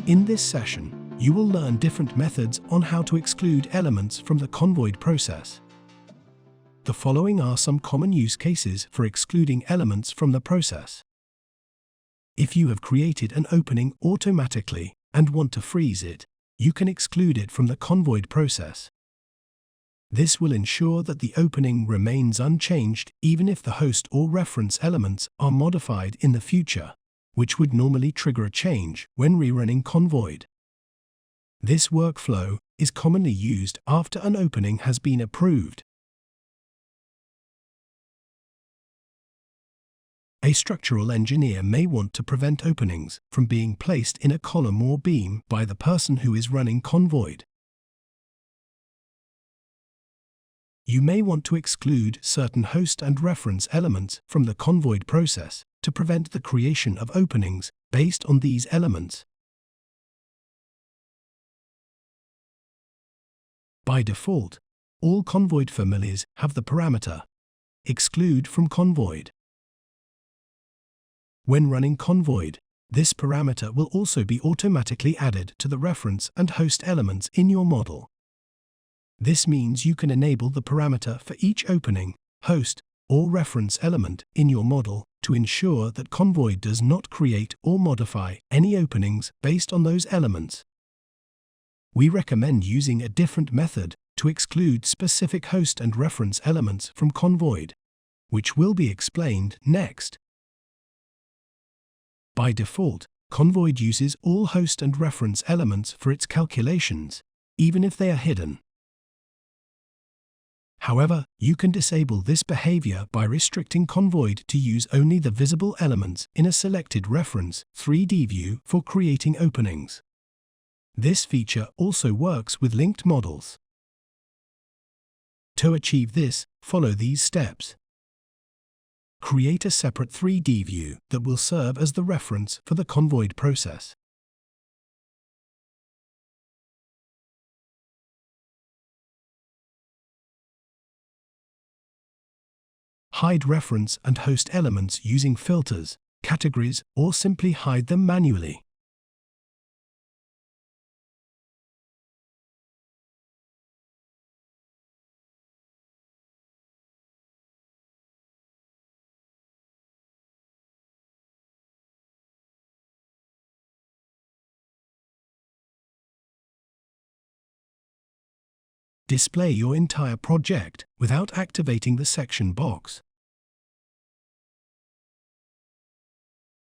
In this session, you will learn different methods on how to exclude elements from the ConVoid process. The following are some common use cases for excluding elements from the process. If you have created an opening automatically and want to freeze it, you can exclude it from the ConVoid process. This will ensure that the opening remains unchanged even if the host or reference elements are modified in the future, which would normally trigger a change when rerunning ConVoid. This workflow is commonly used after an opening has been approved. A structural engineer may want to prevent openings from being placed in a column or beam by the person who is running ConVoid. You may want to exclude certain host and reference elements from the ConVoid process to prevent the creation of openings based on these elements. By default, all ConVoid familiars have the parameter Exclude from ConVoid. When running ConVoid, this parameter will also be automatically added to the reference and host elements in your model. This means you can enable the parameter for each opening, host, or reference element in your model to ensure that ConVoid does not create or modify any openings based on those elements. We recommend using a different method to exclude specific host and reference elements from ConVoid, which will be explained next. By default, ConVoid uses all host and reference elements for its calculations, even if they are hidden. However, you can disable this behavior by restricting ConVoid to use only the visible elements in a selected reference 3D view for creating openings. This feature also works with linked models. To achieve this, follow these steps. Create a separate 3D view that will serve as the reference for the ConVoid process. Hide reference and host elements using filters, categories, or simply hide them manually. Display your entire project without activating the section box.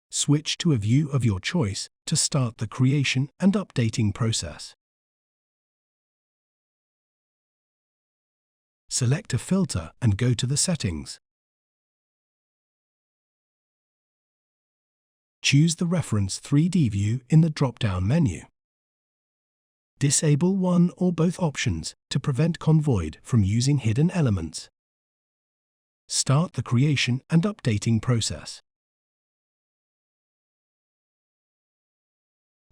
Switch to a view of your choice to start the creation and updating process. Select a filter and go to the settings. Choose the reference 3D view in the drop-down menu. Disable one or both options to prevent ConVoid from using hidden elements. Start the creation and updating process.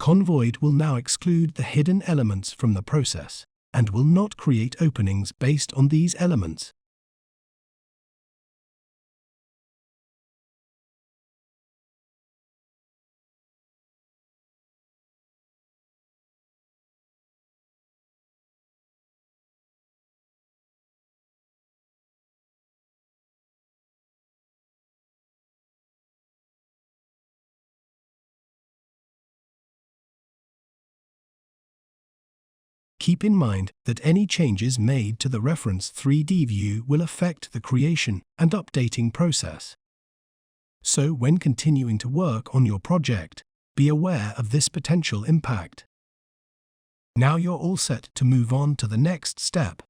ConVoid will now exclude the hidden elements from the process and will not create openings based on these elements. Keep in mind that any changes made to the reference 3D view will affect the creation and updating process. So when continuing to work on your project, be aware of this potential impact. Now you're all set to move on to the next step.